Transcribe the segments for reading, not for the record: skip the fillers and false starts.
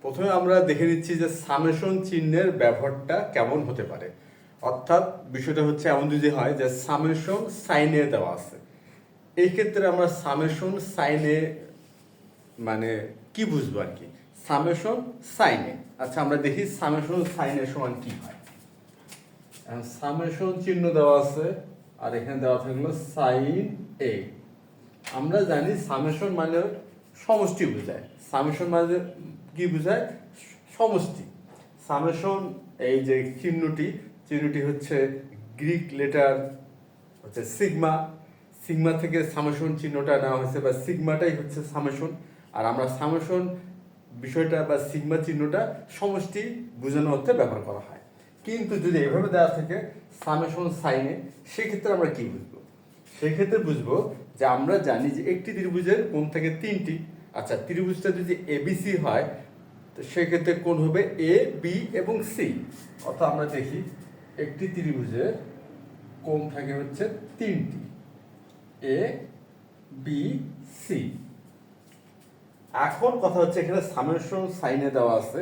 প্রথমে আমরা দেখে নিচ্ছি যে সামেশন চিহ্নের ব্যবহারটা কেমন হতে পারে। অর্থাৎ বিষয়টা হচ্ছে এমন যদি হয় যে সামেশন সাইনে দেওয়া আছে, এই ক্ষেত্রে আমরা সামেশন সাইনে মানে কি বুঝবো আর কি, সামেশন সাইনে। আচ্ছা আমরা দেখি সামেশন সাইনের সমান কি হয়। সামেশন চিহ্ন দেওয়া আছে আর এখানে দেওয়া থাকলো সাইন এ। আমরা জানি সামেশন মানে সমষ্টি বোঝায়। সামেশন মানে কি বোঝায়? সমষ্টি। সামেশন এই যে চিহ্নটি হচ্ছে গ্রিক লেটার হচ্ছে সিগমা। সিগমা থেকে সামেশন চিহ্নটা নেওয়া হয়েছে, বা সিগমাটাই হচ্ছে সামেশন। আর আমরা সামেশন বিষয়টা বা সিগমা চিহ্নটা সমষ্টি বোঝানোর অর্থে ব্যবহার করা হয়। কিন্তু যদি এভাবে দেওয়া থাকে সামেশন সাইনে, সেক্ষেত্রে আমরা কি বুঝবো? সেক্ষেত্রে বুঝবো যে আমরা জানি যে একটি ত্রিভুজের কোণ থেকে তিনটি। আচ্ছা, ত্রিভুজটা যদি এবিসি হয় তো সেক্ষেত্রে কোণ হবে এ, বি এবং সি। অর্থাৎ আমরা দেখি একটি ত্রিভুজের কোণ থাকে হচ্ছে তিনটি, এ, বি, সি। এখন কথা হচ্ছে এখানে সামেশন সাইনে দেওয়া আছে,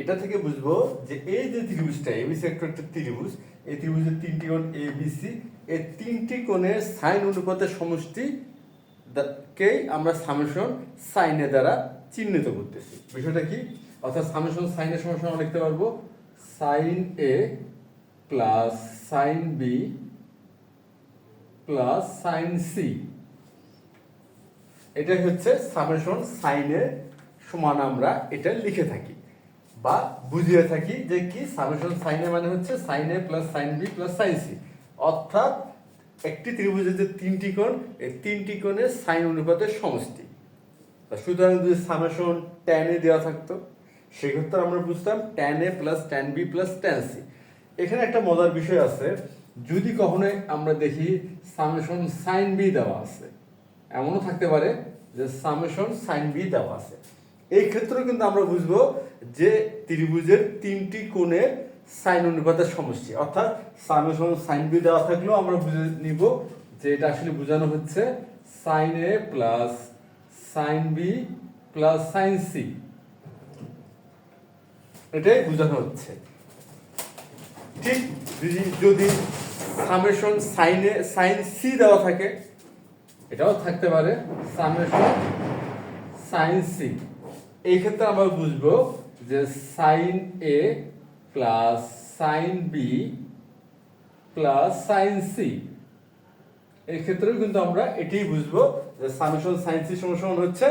এটা থেকে বুঝবো যে এই যে ত্রিভুজটা এবিসি একটা ত্রিভুজ, এই ত্রিভুজের তিনটি কোণ এ বি সি, এই তিনটি কোণের সাইন অনুপাতের সমষ্টি কেই আমরা সামেশন সাইনে দ্বারা চিহ্নিত করতেছি। বিষয়টা কি? অর্থাৎ সামেশন সাইনের সমস্যা আমরা লিখতে পারবো sine A plus sine B plus sine C. এটাই হচ্ছে সামেশন সাইনের সমান আমরা এটা লিখে থাকি বা বুঝিয়ে থাকি যে কি সামেশন সাইনে মানে হচ্ছে sine A plus sine B plus sine C. অর্থাৎ একটি ত্রিভুজের যে তিনটি কোণ, এই তিনটি কোণের সাইন অনুপাতের সমষ্টি। সুতরাং যদি সামেশন ট্যান এ দেওয়া থাকতো সেক্ষেত্রে আমরা বুঝতাম tan A plus tan B plus tan C. এখানে একটা মজার বিষয় আছে, যদি কখনো আমরা দেখি সামেশন সাইন বি দেওয়া আছে, এমনও থাকতে পারে যে সামেশন সাইন বি দেওয়া আছে, এই ক্ষেত্রেও কিন্তু আমরা বুঝবো যে ত্রিভুজের তিনটি কোণের সাইন অনুপাতের সমষ্টি। অর্থাৎ সামেশন সাইন বি দেওয়া থাকলেও আমরা বুঝে নিব যে এটা আসলে বোঝানো হচ্ছে sine A plus sine B plus sine C, এটাই বোঝানো হচ্ছে। ঠিক যদি সামেশন সাইনে সাইন সি দেওয়া থাকে, এটাও থাকতে পারে সামেশন সাইন সি। এই ক্ষেত্রে আমরা বুঝবো যে sine A plus sine B plus sine C. এই ক্ষেত্রেও কিন্তু আমরা এটাই বুঝবো যে সামেশন সাইন সি সমান হচ্ছে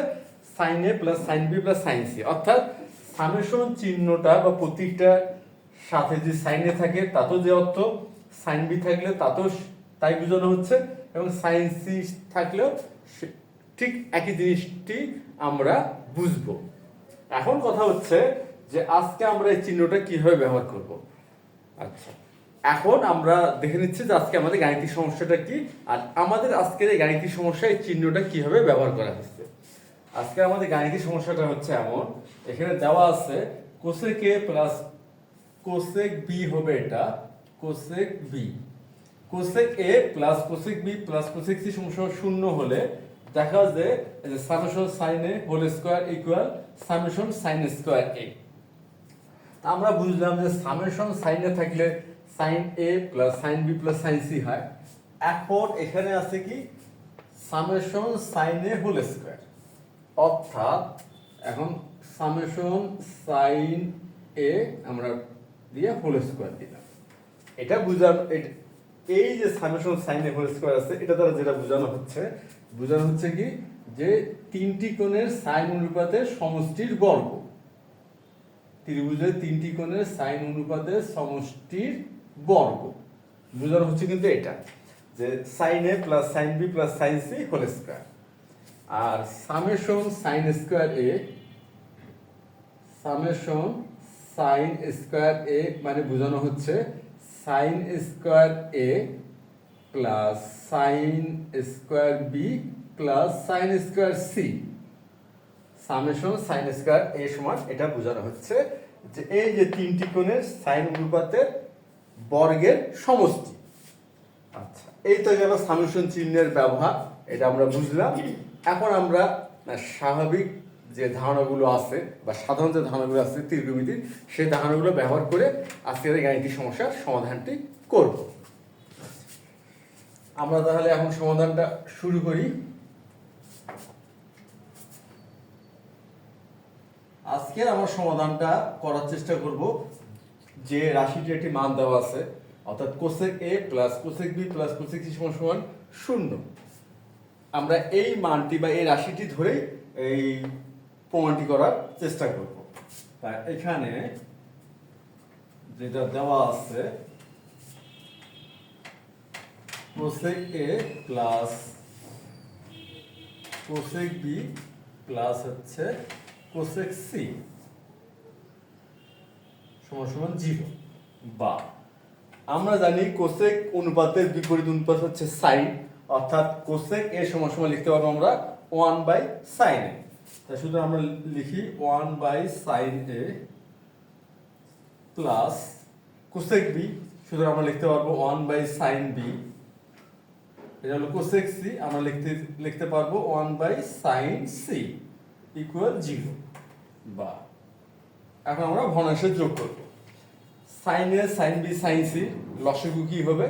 sine A plus sine B plus sine C. অর্থাৎ সামেশন চিহ্নটা বা প্রতীকটার সাথে যে সাইন এ থাকে তাতেও যে অর্থ, সাইন বি থাকলে তাতেও তাই বোঝানো হচ্ছে, এবং সাইন সি থাকলেও ঠিক একই জিনিসটি আমরা বুঝবো। এখন কথা হচ্ছে যে আজকে আমরা এই চিহ্নটা কিভাবে ব্যবহার করব। আচ্ছা, এখন আমরা দেখে নিচ্ছি যে আজকে আমাদের গাণিতিক সমস্যাটা কি, আর আমাদের আজকের এই গাণিতিক সমস্যায় এই চিহ্নটা কিভাবে ব্যবহার করা হচ্ছে। আজকে আমাদের গাণিতিক সমস্যাটা হচ্ছে এমন, এখানে দেওয়া আছে cosec A plus cosec B হবে এটা cosec B. Cosec A plus cosec B plus cosec C সমান 0 হলে দেখা যায় যে summation sine A whole square equal summation sine square A. আমরা বুঝলাম যে সামেশন সাইন এ থাকলে sine A plus sine B plus sine C হয়। এখন এখানে আছে কি summation sine A whole square, অর্থাৎ এখন সামেশন সাইন এ আমরা দিয়ে হোল স্কয়ার দিলাম। এটা বুঝার এই যে summation sine A whole square আছে, এটা দ্বারা যেটা বোঝানো হচ্ছে কি যে তিনটি কোণের সাইন অনুপাতের সমষ্টির বর্গ। ত্রিভুজের তিনটি কোণের সাইন অনুপাতের সমষ্টির বর্গ বোঝানো হচ্ছে কিন্তু এটা যে sine A plus sine B plus sine C whole square. আর summation sine square A, summation sine square A মানে বোঝানো হচ্ছে sine square A plus sine square B plus sine square C. Summation sine square A সমান এটা বোঝানো হচ্ছে যে এই যে তিনটি কোণের সাইন অনুপাতের বর্গের সমষ্টি। আচ্ছা, এই তো গেল সামেশন চিহ্নের ব্যবহার, এটা আমরা বুঝলাম। এখন আমরা স্বাভাবিক যে ধারণাগুলো আছে বা সাধারণ যে ধারণাগুলো আছে ত্রিকোণমিতির, সেই ধারণাগুলো ব্যবহার করে আজকের এই গাণিতিক সমস্যার সমাধানটি করব। আমরা তাহলে এখন সমাধানটা শুরু করি। আজকের আমার সমাধানটা করার চেষ্টা করব যে রাশিটির একটি মান দেওয়া আছে, অর্থাৎ cosec A plus cosec B plus cosec C সমান সমান 0। আমরা এই মানটি বা এই রাশিটি ধরে এই প্রমাণটি করার চেষ্টা করব। তাই এখানে যেটা দেওয়া আছে cosec A plus cosec B plus হচ্ছে কোসেক সি সমান সমান 0, বা আমরা জানি কোসেক অনুপাতের বিপরীত অনুপাত হচ্ছে সাইন, অর্থাৎ কোসেক এ সমান সমান লিখতে পারবো আমরা 1/sin a। তাই শুধু আমরা লিখি 1/sin a plus cosec B, শুধু আমরা লিখতে পারবো 1/sin b। এটা হলো কোসেক সি, আমরা লিখতে পারবো 1/sin c ইকুয়াল 0, বা এখন আমরা ভগ্নাংশে যোগ করব। sin a sin b sin c লসাগু কি হবে,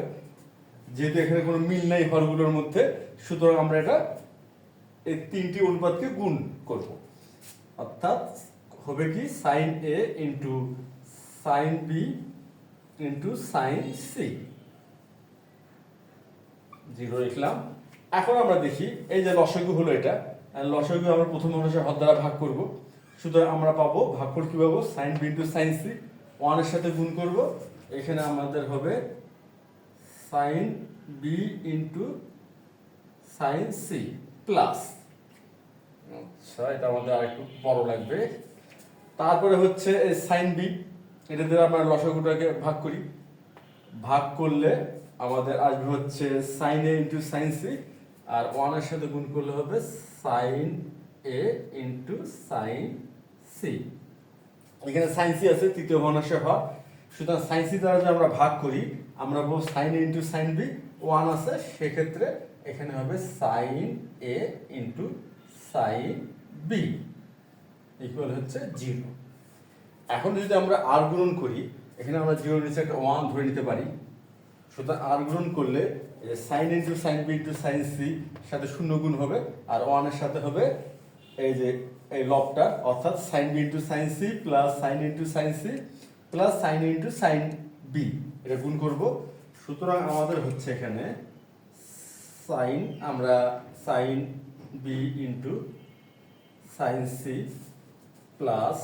যেহেতু এখানে কোনো মিল নাই হরগুলোর মধ্যে, সুতরাং আমরা এটা এই তিনটি অনুপাতকে গুণ করব, অর্থাৎ হবে কি sin a into sin b into sin c 0 লিখলাম। এখন আমরা দেখি এই যে লসাগু হলো এটা, লসাগু আমরা প্রথম ভগ্নাংশের হর দ্বারা ভাগ করব, সুতরাং আমরা পাবো ভাগফল কি পাবো sin b into sin c, 1 এর সাথে গুণ করব, এখানে আমাদের হবে sin b into sin c plus, আচ্ছা এটা আমাদের আরেকটু বড় লাগবে। তারপরে হচ্ছে sin b, এটা দিয়ে আমরা লসাগুটাকে ভাগ করি, ভাগ করলে আমাদের আসবে হচ্ছে sin a into sin c, আর 1 এর সাথে গুণ করলে হবে sin a into sin c। এখানে sin c আছে তৃতীয় ভগ্নাংশের হর, সুতরাং sin c দ্বারা যদি আমরা ভাগ করি আমরা পাবো sin a into sin b, 1 আছে সেক্ষেত্রে এখানে হবে sin a into sin b equal হচ্ছে 0। এখন যদি আমরা r গুণন করি, এখানে আমরা 0 নিচে একটা 1 ধরে নিতে পারি, সুতরাং r গুণন করলে sin a into sin b into sin c সাথে 0 গুণ হবে, আর 1 এর সাথে হবে এই যে এই লবটা, অর্থাৎ sin b into sin c plus sin a into sin c plus sin a into sin b, এটা গুণ করব। সুতরাং আমাদের হচ্ছে এখানে sin, আমরা sin b into sin c plus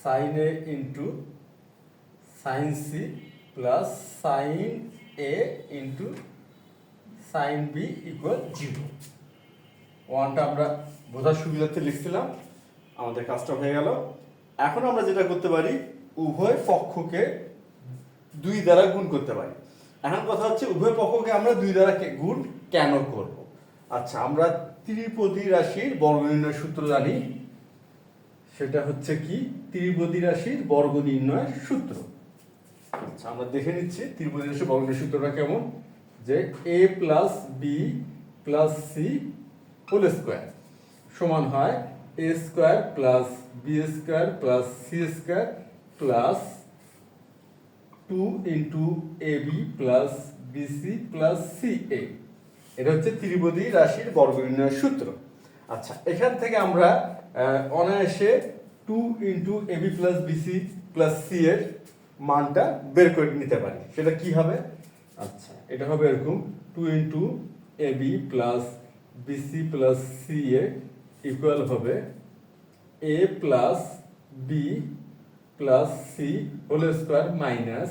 sin a into sin c plus sin a into sin b equal 0। 1টা আমরা বোঝার সুবিধার্থে লিখছিলাম, আমাদের কাজটা হয়ে গেল। এখন আমরা যেটা করতে পারি উভয় পক্ষকে 2 দ্বারা গুণ করতে পারি। এখন কথা হচ্ছে উভয় পক্ষকে আমরা 2 দ্বারা গুণ কেন করব। আচ্ছা, আমরা ত্রিপদী রাশির বর্গ নির্ণয়ের সূত্র জানি, সেটা হচ্ছে কি ত্রিপদী রাশির বর্গ নির্ণয়ের সূত্র। আচ্ছা আমরা দেখে নিচ্ছি ত্রিপদী রাশির বর্গ নির্ণয়ের সূত্রটা কেমন, যে a plus B plus C whole square সমান হয় a square plus B square plus C square plus 2 into A B plus BC plus C A. এটা হচ্ছে ত্রিপদী রাশির বর্গ নির্ণয়ের সূত্র। আচ্ছা, এখান থেকে আমরা অনায়াসে 2 into A B plus BC plus C এর মানটা বের করে নিতে পারি। সেটা কি হবে? আচ্ছা, এটা হবে এরকম 2 into A B plus BC plus C A equal হবে A plus B plus C whole square minus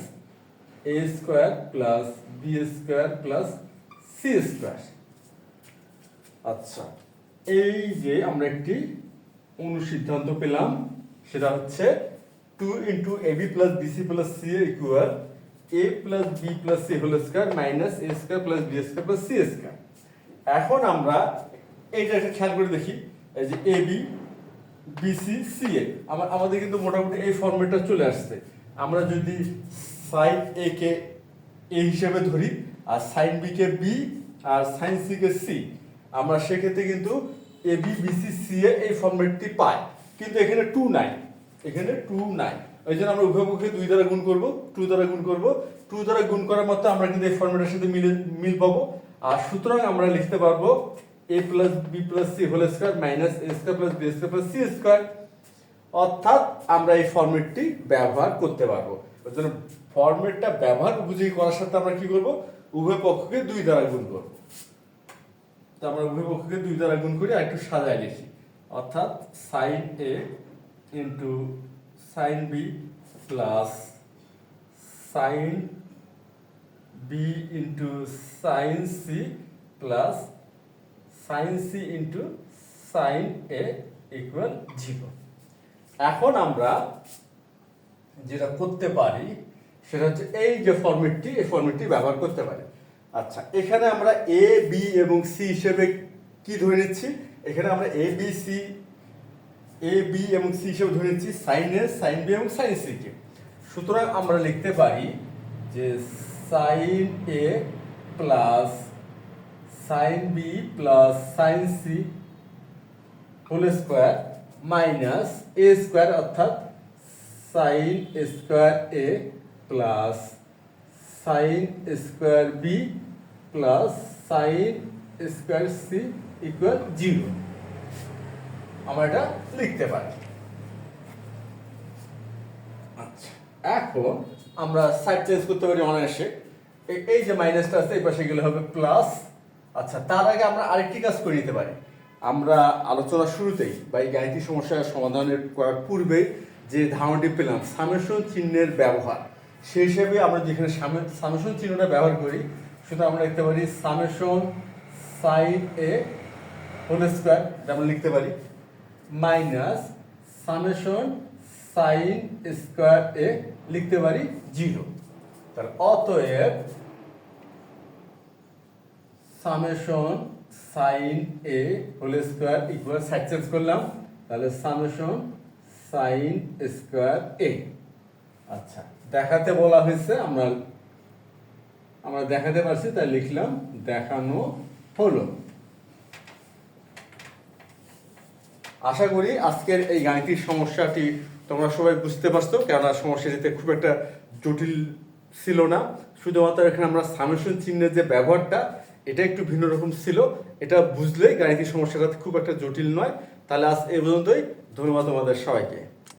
A square plus B square plus C square. আচ্ছা, এই যে আমরা একটি অনুসিদ্ধান্ত পেলাম, সেটা হচ্ছে 2 into A B plus BC plus C equal A plus B plus C whole square minus A square plus B square plus C square. এখন আমরা এইটা একটা খেয়াল করে দেখি, এই যে A B BC C A আমাদের কিন্তু মোটামুটি এই ফর্মেটটা চলে আসছে। আমরা যদি সাইন এ কে এ হিসেবে ধরি আর সাইন বি কে বি আর সাইন সি কে সি, আমরা সেক্ষেত্রে কিন্তু A B B C C এ এই ফরম্যাটটি পায়, কিন্তু এখানে 2 নাই, এখানে 2 নাই। ওই জন্য আমরা উভয় পক্ষে 2 দ্বারা গুণ করব, 2 দ্বারা গুণ করব, 2 দ্বারা গুণ করার মতো আমরা কিন্তু এই ফরম্যাটের সাথে মিল পাবো। আর সুতরাং আমরা লিখতে পারবো a plus B plus C whole square minus a square plus B square plus C square. অর্থাৎ আমরা এই ফরম্যাটটি ব্যবহার করতে পারবো। ওই জন্য ফরম্যাটটা ব্যবহার উপযোগী করার সাথে আমরা কি করব, উভয় পক্ষকে 2 দ্বারা গুণ করব। তো আমরা উভয় পক্ষকে 2 দ্বারা গুণ করি আর একটু সাজায় লিখি, অর্থাৎ sin a into sin b plus sin b into sin c plus sin c into sin a equal 0। এখন আমরা যেটা করতে পারি সেটা হচ্ছে এই যে ফরম্যাটটি, এই ফরম্যাটটি ব্যবহার করতে পারি। আচ্ছা, এখানে আমরা এ বি এবং সি হিসেবে কি ধরে নিচ্ছি, এখানে আমরা এ বি এবং সি হিসেবে ধরে নিচ্ছি সাইন এ, সাইন বি এবং সাইন সি কে। সুতরাং আমরা লিখতে পারি যে sine A plus sine B plus sine C whole square minus A square, অর্থাৎ sine square A plus sine square B plus sine square C equal 0। আমরা এটা লিখতে পারি। আচ্ছা, এখন আমরা সাইড চেঞ্জ করতে পারি অনায়াসে। এই যে মাইনাসটা আছে এই পাশে গেলে হবে প্লাস। আচ্ছা, তার আগে আমরা আরেকটি কাজ করে নিতে পারি। আমরা আলোচনার শুরুতেই বা এই গাণিতিক সমস্যার সমাধানের করার পূর্বেই যে ধারণাটি পেলাম সামেশন চিহ্নের ব্যবহার, সেই হিসেবে আমরা যেখানে সামেশন চিহ্নটা ব্যবহার করি, সেটা আমরা লিখতে পারি summation sine A whole square, আমরা লিখতে পারি minus summation sine square A লিখতে পারি 0। তাহলে অতএব summation sine A whole square equal side change করলাম, তাহলে সামেশন সাইন স্কয়ার এ। আচ্ছা, দেখাতে বলা হয়েছে, আমরা দেখাতে পারছি তাই লিখলাম, দেখানো হলো। আশা করি আজকের এই গাণিতিক সমস্যাটি তোমরা সবাই বুঝতে পারছো, কেননা সমস্যাটিতে খুব একটা জটিল ছিল না। শুধুমাত্র এখানে আমরা সামেশন চিহ্নের যে ব্যবহারটা, এটা একটু ভিন্ন রকম ছিল। এটা বুঝলেই গাণিতিক সমস্যাটা খুব একটা জটিল নয়। তাহলে আজ এই পর্যন্তই। ধন্যবাদ তোমাদের সবাইকে।